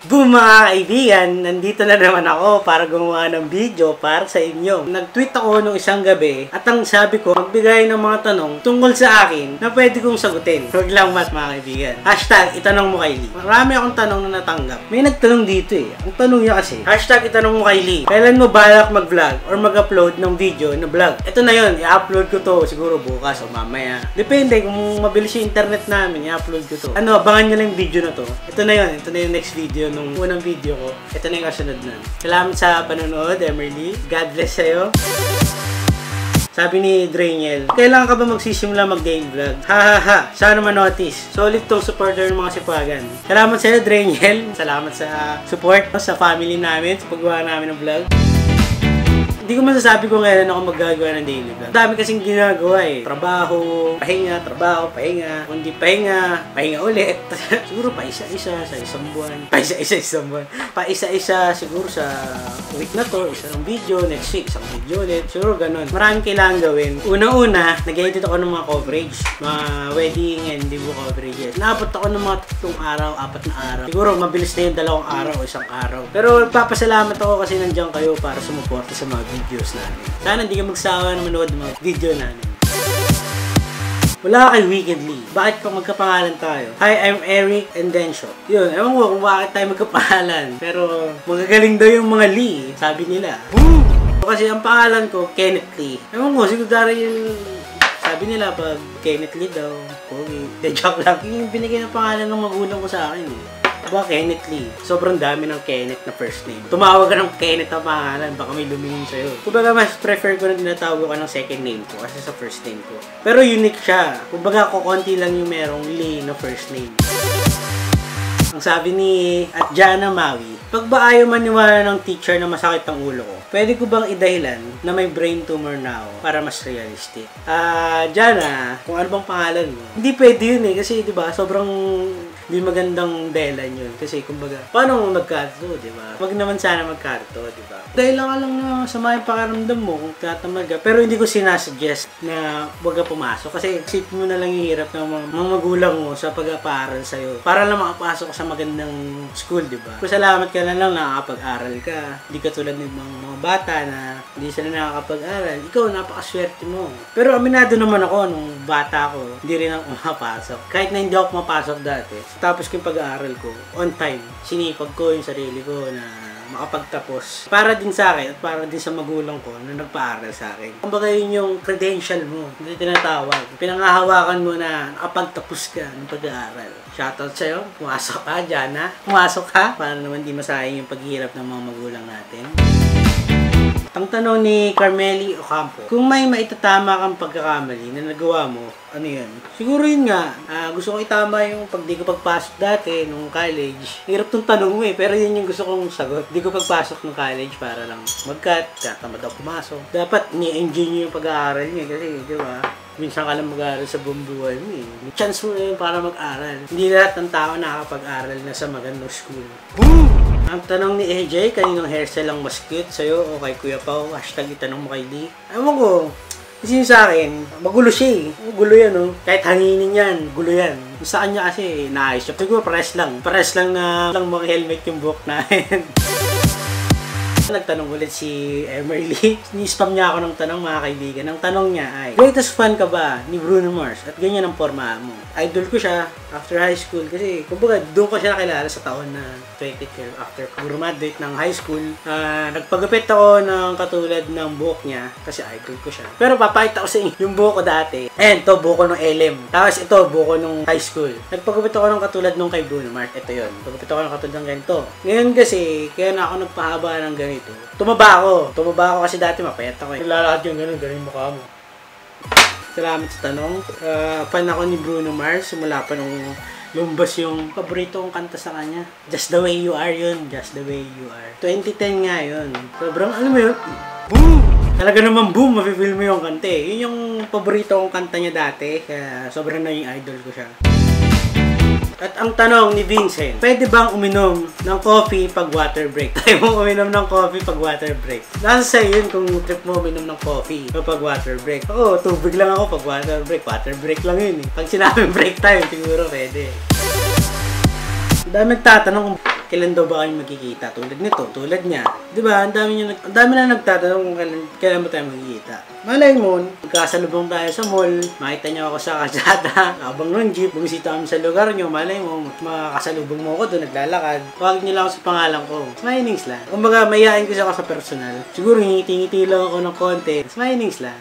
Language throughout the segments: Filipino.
Boom mga kaibigan! Nandito na naman ako para gumawa ng video para sa inyo. Nag-tweet ako nung isang gabi at ang sabi ko, magbigay ng mga tanong tungkol sa akin na pwede kong sagutin. Huwag lang mga kaibigan. Hashtag itanong mo kay Lee. Marami akong tanong na natanggap. May nagtanong dito eh. Ang tanong niya kasi, hashtag itanong mo kay Lee. Kailan mo balak mag-vlog or mag-upload ng video na vlog? Ito na yun, i-upload ko to siguro bukas o mamaya. Depende kung mabilis yung internet namin, i-upload ko to. Abangan nyo lang yung video na to. Ito na yun, ito na yung next video nung unang video ko. Ito na yung kasunod na. Salamat sa panonood, Emerly. God bless sa'yo. Sabi ni Draniel, kailangan ka ba magsisimula mag-game vlog? Ha. Sana ma-notice. Solid tong supporter ng mga sipagan. Salamat sa'yo, Draniel. Salamat sa support sa family namin, sa paggawa namin ng vlog. Hindi ko masasabi kung kailan ako magagawa ng daily vlog. Dami kasing ginagawa eh. Trabaho, pahinga, kung hindi pahinga, pahinga ulit. Siguro pa isa-isa sa isang buwan. Pa isa-isa siguro sa week na to, isang video, next week, isang video ulit. Siguro ganun. Maraming kailangan gawin. Una-una, nag-edit ako ng mga coverage. Mga wedding and debut coverages. Naabot ako ng mga 3 araw, 4 na araw. Siguro mabilis na yung 2 araw o 1 araw. Pero papasalamat ako kasi nandiyan kayo para sumuporta sa mga videos namin. Sana hindi ka magsawa na manood ng mga video namin. Wala ka kay Wickedly. Bakit pa magkapangalan tayo? Hi, I'm Eric and Densho. Yun, ewan ko kung bakit tayo magkapangalan. Pero magagaling daw yung mga Lee, sabi nila. Woo! Kasi ang pangalan ko, Kenneth Lee. Ewan ko, siguro dahil yung sabi nila pag Kenneth Lee daw, okay. De joke lang. Yung binigay ng pangalan ng magulang ko sa akin. Aba, Kenneth Lee. Sobrang dami ng Kenneth na first name. Tumawag ka ng Kenneth na pangalan, baka may lumingin sa'yo. Kumbaga, mas prefer ko na tinatawag ko ng second name ko kasi sa first name ko. Pero unique siya. Kumbaga, kukunti lang yung merong Lee na first name. Ang sabi ni Atjana Maui, pag ba ayaw maniwala ng teacher na masakit ang ulo ko, pwede ko bang idahilan na may brain tumor na ako para mas realistic? Jana, kung ano bang pangalan mo? Hindi pwede yun eh, kasi diba, sobrang hindi magandang dahilan yun. Kasi kumbaga, paano mo magkarto, diba? Wag naman sana magkarto, diba? Dahil lang na sama yung pakaramdam mo kung tatamad ka. Pero hindi ko sinasuggest na wag ka pumasok. Kasi isip mo na lang yung hirap ng mga magulang mo sa pag-aaral sa'yo. Para lang makapasok sa magandang school, diba? Pasalamat ka na lang nakakapag-aral ka. Hindi ka tulad ng mga bata na hindi sila nakakapag-aral. Ikaw, napakaswerte mo. Pero aminado naman ako nung bata ko, hindi rin ako mapasok. Kahit na hindi ako mapasok dati. Tapos ko yung pag-aaral ko, on time. Sinipag ko yung sarili ko na makapagtapos. Para din sa akin at para din sa magulang ko na nagpa-aral sa akin. Kumbaga yun yung credential mo. Hindi tinatawag. Pinangahawakan mo na nakapagtapos ka ng pag-aaral. Shoutout sa'yo. Pumasok ka, Jana. Pumasok ka. Para naman di masayang yung paghihirap ng mga magulang natin. Ang tanong ni Carmeli Ocampo, kung may maitatama kang pagkakamali na nagawa mo, ano yun? Siguro yun nga, gusto ko itama yung pag di ko pagpasok dati nung college. Hirap tong tanong mo eh, pero yun yung gusto kong sagot. Di ko pagpasok ng college para lang mag-cut, tamad ako pumasok. Dapat ni-enjoy nyo yung pag-aaral nyo kasi, di ba? Minsan ka lang mag-aaral sa buong buhay mo eh. Chance mo na yun para mag-aral. Hindi lahat ng tao nakakapag-aral na sa magandang school. Boom! Ang tanong ni AJ, kaninong hairstyle ang mas cute sa'yo o kay Kuya Pao? Hashtag itanong mo kay Lee. Ewan ko. Kasi yung sa akin, magulo siya eh. Magulo yan oh. Kahit hanginin yan, gulo yan. Sa kanya kasi, naayos siya. Siguro pares lang. Pares lang na lang mga helmet yung buhok namin. Nagtanong ulit si Emerly. Ni-spam niya ako ng tanong mga kaibigan. Ang tanong niya ay, greatest fan ka ba ni Bruno Mars? At ganyan ang forma mo. Idol ko siya after high school kasi kumbaga doon ko siya nakilala sa taon na 2012 after graduate ng high school. Nagpagupit ako ng katulad ng buhok niya kasi idol ko siya. Pero papakita ko sa inyo yung buhok ko dati. Ayan, to buhok ko ng LM. Tapos ito, buhok ko nung high school. Nagpagupit ako ng katulad nung kay Bruno Mars. Ito yun. Nagpagupit ako ng katulad ng ganito. Ngayon kasi, kaya na ako nagpahaba ng ganito. Tumaba ako kasi dati mapayat ako eh. Lalakad yung ganun mukha mo. Salamat sa tanong. Fan ako ni Bruno Mars. Simula pa nung lumbas yung paborito kong kanta sa kanya. Just the Way You Are yun. Just the Way You Are. 2010 nga yun. Sobrang, alam mo yun? Boom! Talaga naman boom, mapifeel mo yung kanta eh. Yun yung paborito kong kanta niya dati. Kaya sobrang na yung idol ko siya. At ang tanong ni Vincent, pwede bang uminom ng coffee pag water break? Tayo mong uminom ng coffee pag water break. Nasa sa'yo yun kung trip mo uminom ng coffee pag water break. Oo, tubig lang ako pag water break. Water break lang yun eh. Pag sinabing break time, siguro pwede. Dami nagtatanong kailan daw ba kayo magkikita? Tulad nito, tulad niya. Diba? Ang dami na nagtatanong kung kailan ba tayo magkikita. Malay mo, magkasalubong tayo sa mall, makita niyo ako sa kalsada, habang ng jeep, bumisita kami sa lugar niyo, malay mo, makakasalubong mo ako doon, naglalakad. Huwag niyo lang ako sa pangalan ko. Smilings lang. Kumbaga, mayayain ko siya ako sa personal. Siguro, ngiti-ngiti lang ako ng konti. Smilings lang.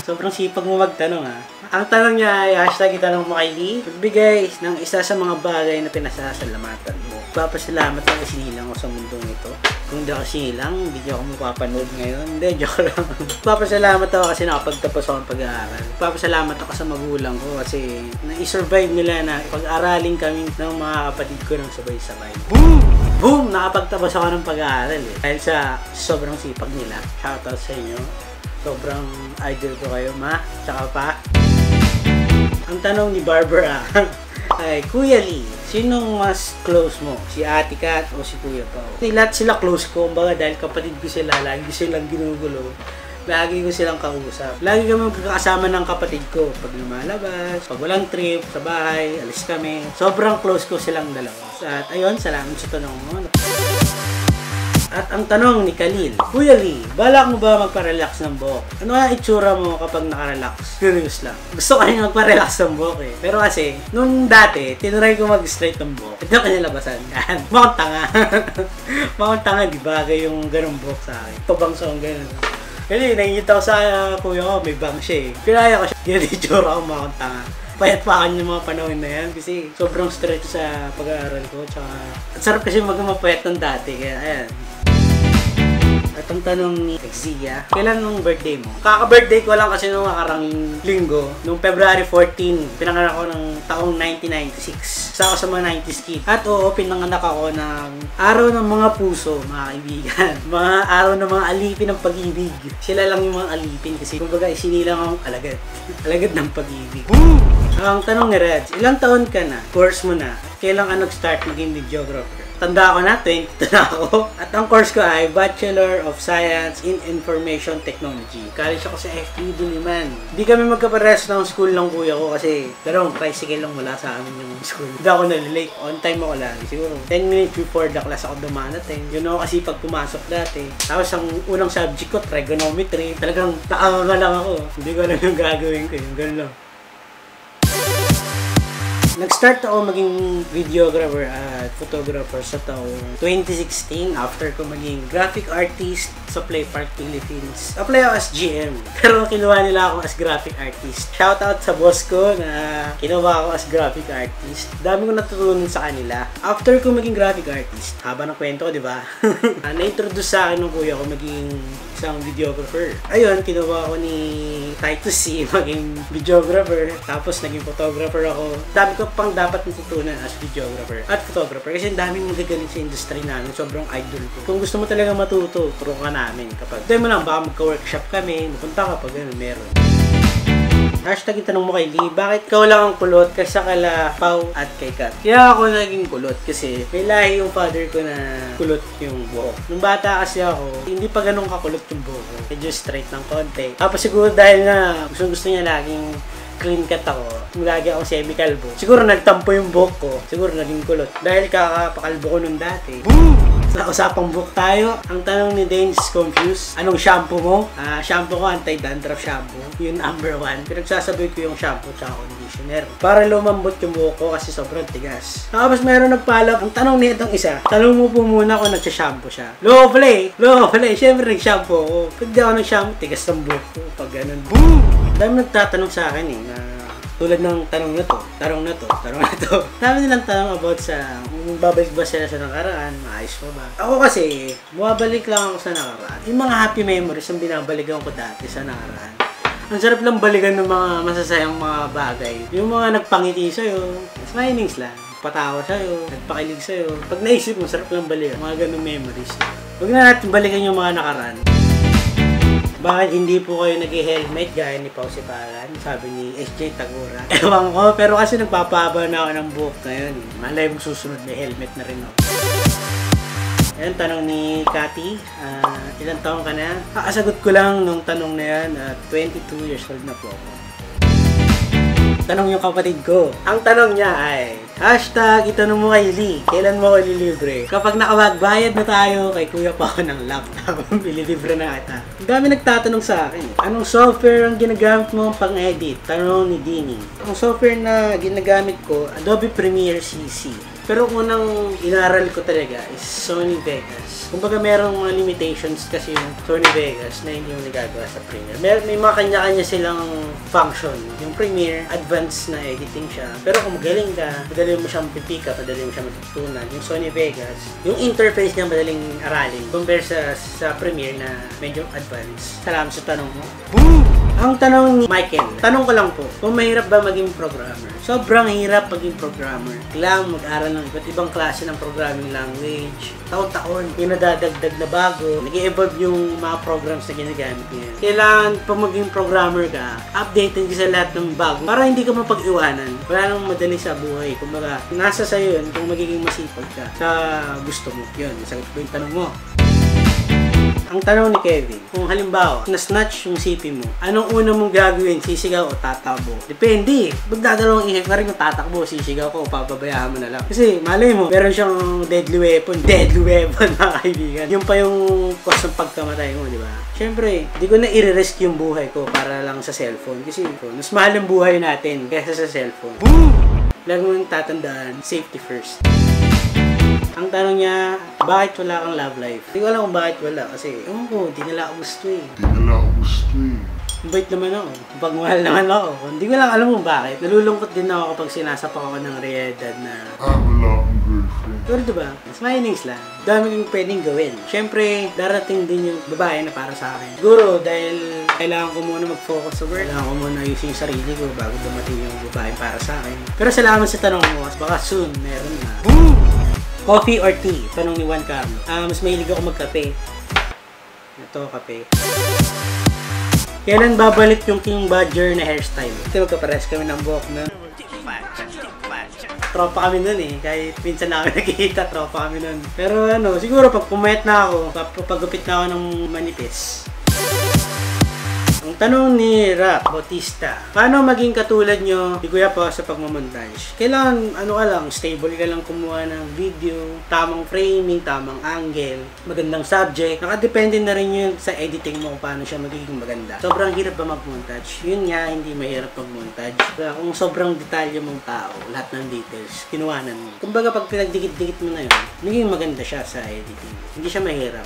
Sobrang sipag mo magtanong ha. Ang tanong niya ay hashtag itanong mo kay Lee. Magbigay ng isa sa mga bagay na pinasasalamatan mo. Papasalamat ako sinilang ko sa mundong ito. Kung hindi ako sinilang, hindi ako mapapanood ngayon. Hindi, joke lang. Papasalamat ako kasi nakapagtapos ako ng pag-aaral. Papasalamat ako sa magulang ko kasi na-survive nila na pag-aralin kami ng mga kapatid ko ng sabay-sabay. Boom! Boom! Nakapagtapos ako ng pag-aaral eh. Dahil sa sobrang sipag nila. Shoutout sa inyo. Sobrang idol ko kayo, ma. Tsaka pa. Ang tanong ni Barbara ay, Kuya Lee, sinong mas close mo? Si Ate Kat o si Kuya Pao? Lahat sila close ko, kumbaga dahil kapatid ko sila, lagi ko silang ginugulo. Lagi ko silang kausap. Lagi kami magkakasama ng kapatid ko. Pag lumalabas, pag walang trip, sa bahay, alis kami. Sobrang close ko silang dalawa. At ayun, salamat sa tanong mo. At ang tanong ni Khalil, Kuya Lee, balak mo ba magpa-relax ng buhok? Ano kaya itsura mo kapag nakarelax? Curious lang. Gusto ko rin magpa-relax ng buhok eh. Pero kasi, nung dati, tinry ko mag-straight ng buhok. Ito yung kanilabasan. Mukhang tanga. Mukhang tanga, di bagay yung ganong buhok sa akin. Ito bang song ganun. Kasi nakikita ko sa kuya ko, may bang siya eh. Pinaya ko siya, ginaditsura ko mukhang tanga. Payat pa ako yung mga panahon na yan kasi sobrang stress sa pag-aaral ko. Tsaka, at sarap kasi magmapayat ng dati. Kaya ayan. At ang tanong ni Exia, kailan nung birthday mo? Kaka-birthday ko lang kasi nung nakarang linggo, nung February 14, pinanganak ako ng taong 1996. Isa ako sa mga 90s kid. At oo, pinanganak ako ng araw ng mga puso, mga kaibigan. Mga araw ng mga alipin ng pag-ibig. Sila lang yung mga alipin kasi kumbaga isinilang akong alagad. Alagad ng pag-ibig. Boom! Ang tanong ni Reds, ilang taon ka na? Course mo na? Kailan ka nag-start maging videographer? Tanda ko na, 22 na ako. At ang course ko ay Bachelor of Science in Information Technology. College ako sa FPU Diliman. Hindi kami magkapares ng school ng kuya ko kasi dalawang tricycle lang wala sa amin yung school. Hindi ako nalilate. On time ako lagi. Siguro 10 minutes before the class ako dumanating. Yun ako kasi pag pumasok dati. Tapos ang unang subject ko, trigonometry. Talagang nakakanga lang ako. Hindi ko alam yung gagawin ko. Yung gano'n lang. Nag-start ako maging videographer at photographer sa taong 2016 after ko maging graphic artist sa Playpark Philippines. Apply ako as GM, pero kinuha nila ako as graphic artist. Shoutout sa boss ko na kinuha ako as graphic artist. Dami ko natutunan sa kanila. After ko maging graphic artist, haba ng kwento ko, di ba? Na-introduce sa akin ng kuya ko maging isang videographer. Ayun, kinuha ko ni Titus C maging videographer. Tapos naging photographer ako. Dami ko pang dapat natutunan as videographer at photographer kasi ang daming magagaling sa industry namin. Sobrang idol ko. Kung gusto mo talaga matuto, turo ka namin. Kapag tayo mo lang, baka magka-workshop kami, mapunta ka pag gano'n, meron. Hashtag itanong mo kay Lee, bakit ikaw lang ang kulot kaysa kala Pau at kay Kat? Kaya ako naging kulot kasi may lahi yung father ko na kulot yung buhok. Nung bata kasi ako, hindi pa ganun kakulot yung buhok ko. Medyo straight ng konti. Tapos siguro dahil na gusto niya laging clean cut ako, lagi ako semi-kalbo. Siguro nagtampo yung buhok ko. Siguro naging kulot. Dahil kakapakalbo ko nung dati. Boom! Sa usapang buhok tayo, ang tanong ni Dane is confused. Anong shampoo mo? Shampoo ko, anti-dandruff shampoo. Yun number 1. Pinagsasabi ko yung shampoo tsaka conditioner. Para lumambot yung buhok ko kasi sobrang tigas. Tapos meron nagpalap. Ang tanong niya itong isa, tanong mo po muna kung nagsha-shampoo siya. Low play! Siyempre nag-shampoo ako. Pag di ako nag-shampoo, tigas ng buhok ko. Pag ganun. Boom! Dami nagtatanong sa akin na tulad ng tanong na to. Dami nilang tanong about sa kung babalik ba sila sa nakaraan, maayos pa ba. Ako kasi, bumabalik lang ako sa nakaraan. Yung mga happy memories ang binabalikan ko dati sa nakaraan. Ang sarap lang balikan ng mga masasayang mga bagay. Yung mga nagpangiti sa'yo, smilings lang. Patawa sa'yo, nagpakilig sa'yo. Pag naisip mo, sarap lang balikan. Mga ganong memories. Huwag na natin balikan yung mga nakaraan. Bakit hindi po kayo nag-helmet gaya ni Pao Sipagan? Sabi ni SJ Tagura. Ewan ko, pero kasi nagpapahaba na ako ng buhok ngayon. Malay mo susunod may helmet na rin ako. Ayan, tanong ni Cathy. Ilang taon ka na? Kakasagot ko lang nung tanong na yan. 22 years old na po ako. Tanong yung kapatid ko. Ang tanong niya ay, hashtag itanong mo kay Lee, kailan mo ako ililibre? Kapag nakapagbayad na tayo kay kuya pa ako ng laptop, ililibre na ata. Ang dami nagtatanong sa akin. Anong software ang ginagamit mo pang edit? Tanong ni Dini. Ang software na ginagamit ko, Adobe Premiere CC. Pero unang inaral ko talaga is Sony Vegas. Kumbaga merong mga limitations kasi yung Sony Vegas na hindi yung nagagawa sa Premiere. May mga kanya-kanya silang function. Yung Premiere, advanced na editing siya. Pero kung magaling ka, madali mo siyang pipick up, madali mo siyang matutunan. Yung Sony Vegas, yung interface niya madaling aralin compare sa Premiere na medyo advanced. Salamat sa tanong mo. Ang tanong ni Michael, tanong ko lang po, kung mahirap ba maging programmer? Sobrang hirap maging programmer. Kailangan mag-aral ng iba't ibang klase ng programming language. Taon-taon, yung nadadagdag na bago, nag-evolve yung mga programs na ginagamit niya. Kailangan pa maging programmer ka, updated ka sa lahat ng bago para hindi ka mapag-iwanan. Wala nang madali sa buhay. Kumbaga, nasa sa'yo yun kung magiging masipag ka sa gusto mo. Yun, nasagot ko yung tanong mo. Ang tanong ni Kevin, kung halimbawa, na-snatch yung CP mo, anong una mong gagawin? Sisigaw o tatakbo? Depende. Magdadalawang ihip ka rin kung tatakbo, sisigaw ko o papabayaan mo na lang. Kasi, malay mo, meron siyang deadly weapon. Deadly weapon, mga kaibigan. Yung pa yung cause ng pagkamatay mo, di ba? Siyempre, di ko na i-risk yung buhay ko para lang sa cellphone. Kasi, mas mahal ang buhay natin kaysa sa cellphone. Lagi mong tatandaan, safety first. Ang tanong niya, bakit wala kang love life? Hindi ko alam kung bakit wala kasi, ewan ko, di nila ako gusto eh. Bait naman ako. Pagmahal naman ako. Hindi ko lang alam kung bakit. Nalulungkot din ako kapag sinasapak ako ng realidad na wala akong girlfriend. pero diba, smilings lang. Dami kong pwedeng gawin. Siyempre, darating din yung babae na para sa akin. Siguro, dahil kailangan ko muna mag-focus sa work. Kailangan ko muna ayusin yung sarili ko bago dumating yung babae para sa akin. Pero salamat sa tanong mo. Baka soon, meron na. Coffee or tea? Tanong ni Juan Carlo. Mas mahilig ako magkape. Ito, kape. Kailan babalik yung King Badger na hairstyle? Ito, magkapares kami ng buhok na. Tropa kami nun eh. Kahit minsan na kami nakikita, tropa kami nun. Pero ano, siguro pag pumayat na ako, papagupit na ako ng manipis. Ang tanong ni Rap Bautista, paano maging katulad nyo ni Kuya Pa sa pagmamontage? Kailangan, ano ka lang, stable ka lang kumuha ng video, tamang framing, tamang angle, magandang subject. Nakadepende na rin yun sa editing mo kung paano siya magiging maganda. Sobrang hirap ba mag-montage? Yun nga, hindi mahirap mag-montage. Kaya kung sobrang detalye mong tao, lahat ng details, kinuhanan mo. Kumbaga pag pinagdikit-dikit mo na yun, magiging maganda siya sa editing. Hindi siya mahirap.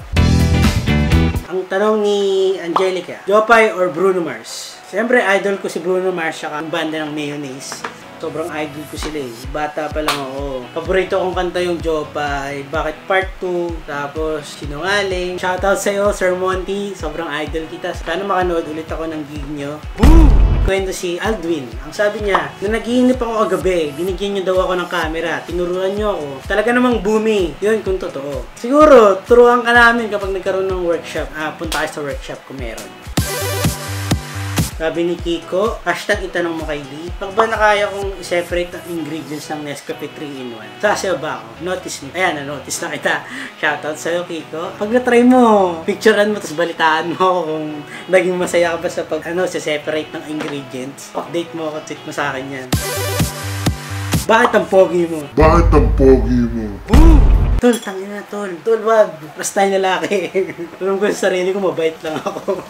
Ang tanong ni Angelica, Jopay or Bruno Mars? Siyempre, idol ko si Bruno Mars saka ang banda ng Mayonnaise. Sobrang idol ko sila eh. Bata pa lang ako. Paborito kong kanta yung Jopay. Bakit Part 2? Tapos, Sinungaling. Shoutout sa'yo, Sir Monty. Sobrang idol kita. Sana makanood ulit ako ng gig nyo. Kwento si Aldwin. Ang sabi niya, na nagiinip ako kagabi, binigyan niyo daw ako ng camera, tinuruan niyo ako. Talaga namang booming. Yun kung totoo. Siguro, turuan ka namin kapag nagkaroon ng workshop. Punta kayo sa workshop kung meron. Sabi ni Kiko, hashtag itanong mo kay Lee, pag ba nakaya kong i-separate ang ingredients ng Nescafe 3-in-1? Sasayaw ba ako? Notice me. Ayan, na-notice na kita. Shoutout sa'yo, Kiko. Pag na-try mo, picturean mo, tapos balitaan mo ako kung naging masaya ka ba sa pag, separate ng ingredients. Update mo ako, tweet mo sa akin yan. Bakit ang pogi mo? Tol, tangina, tol. Tol, wag. Basta yung lalaki. Alam ko sa sarili ko, mabait lang ako.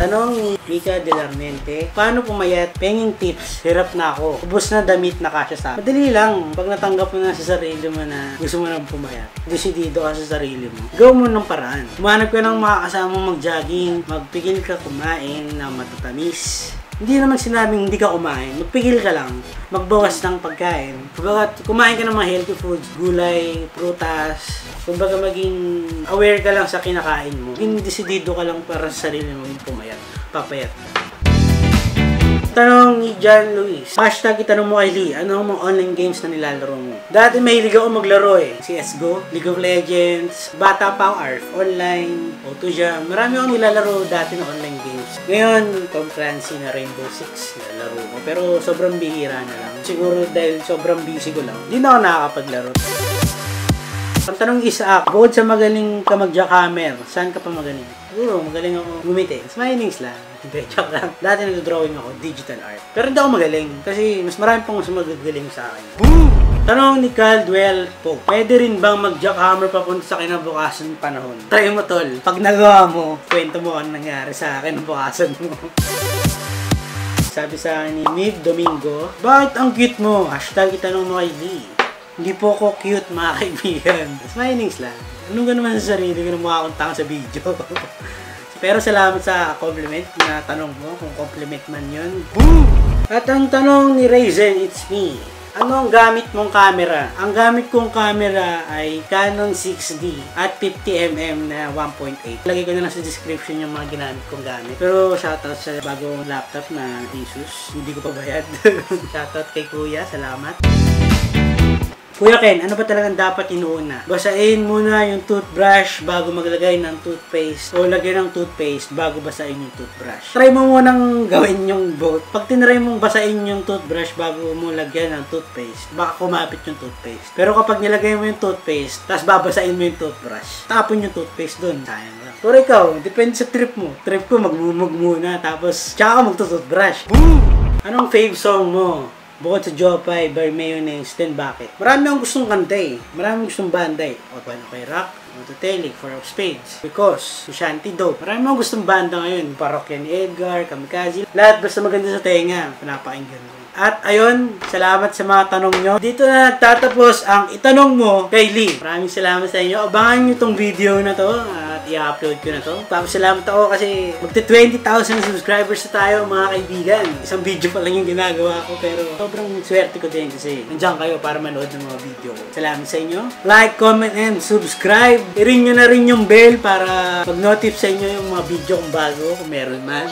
Tanong ni Mika Delarmente, paano pumayat? Penging tips. Hirap na ako. Ubus na damit na kasya sa akin. Madali lang. Pag natanggap mo na sa sarili mo na gusto mo nang pumayat, desidido ka sa sarili mo, gawin mo ng paraan. Humanap ka ng makakasama mag-jogging, magpigil ka kumain na matatamis. Hindi naman sinabing hindi ka kumain. Magpigil ka lang. Magbawas ng pagkain. Kumbaga, kumain ka ng mga healthy foods, gulay, prutas. Kumbaga, maging aware ka lang sa kinakain mo. Maging desidido ka lang para sa sarili mo yung pumayat. Papayat ka. Tanong ni John Luis, hashtag itanong mo kay Lee, ano ang mga online games na nilalaro mo? Dati mahilig ako maglaro eh. CSGO, League of Legends, bata pa ako, ARF Online, Auto Jam. Marami akong nilalaro dati na online games. Ngayon, Tom Clancy na Rainbow Six nilalaro ko. Pero sobrang bihira na lang. Siguro dahil sobrang busy ko lang, hindi na ako nakakapaglaro. Ang tanong isa, bukod sa magaling ka mag-jackhammer, saan ka pa magaling? Siguro, magaling ako gumiti. Smilings lang. Hindi, joke lang. Dati nag-drawing ako, digital art. Pero hindi ako magaling. Kasi mas marami pang mas magagaling sa akin. Tanong ni Caldwell po, pwede rin bang mag-jackhammer papunta sa kinabukasan panahon? Try mo, tol. Pag nagawa mo, kwento mo ang nangyari sa kinabukasan mo. Sabi sa akin ni Mib Domingo, bakit ang cute mo? Hashtag itanong mo kay Lee. Hindi po ako cute, mga kaibigan. Smilings lang. Anong ka naman sa sarili ko na mukha akong tanga sa video? Pero salamat sa compliment na tanong mo, kung compliment man yun. At ang tanong ni Raisin, it's me. Ano ang gamit mong camera? Ang gamit kong camera ay Canon 6D at 50mm na 1.8. Lagay ko na lang sa description yung mga ginamit kong gamit. Pero shoutout sa bagong laptop na Asus. Hindi ko pa bayad. Shoutout kay Kuya. Salamat. Kuya Ken, ano ba talagang dapat inuuna? Basahin muna yung toothbrush bago maglagay ng toothpaste o lagyan ng toothpaste bago basahin yung toothbrush. Try mo munang gawin yung both. Pag tinry mong basahin yung toothbrush bago mo lagyan ng toothpaste, baka kumapit yung toothpaste. Pero kapag nilagay mo yung toothpaste, tapos babasahin mo yung toothbrush, tapon yung toothpaste dun. Sayang lang. Pero ikaw, depende sa trip mo. Trip ko, magmumug muna, tapos tsaka magtutoothbrush. Anong fave song mo? Bukod sa Jopay, Bar Mayonnaise, then bakit? Marami akong gustong kanta eh. Marami akong gustong banda eh. O paano kay Rock, Autotelic, Four of Spades, Because, Shanty Dope. Marami akong gustong banda ngayon. Parokya ni Edgar, Kamikaze. Lahat basta maganda sa tenga. Pinapakinggan ko. At ayun, salamat sa mga tanong nyo. Dito na nagtatapos ang itanong mo kay Lee. Maraming salamat sa inyo. Abangan nyo tong video na to at i-upload ko na to. Tapos salamat ako kasi magti 20,000 subscribers na tayo mga kaibigan. Isang video pa lang yung ginagawa ko pero sobrang swerte ko din kasi nandiyan kayo para manood ng mga video ko. Salamat sa inyo. Like, comment, and subscribe. I-ring nyo na rin yung bell para mag-notify sa inyo yung mga video kong bago kung meron man.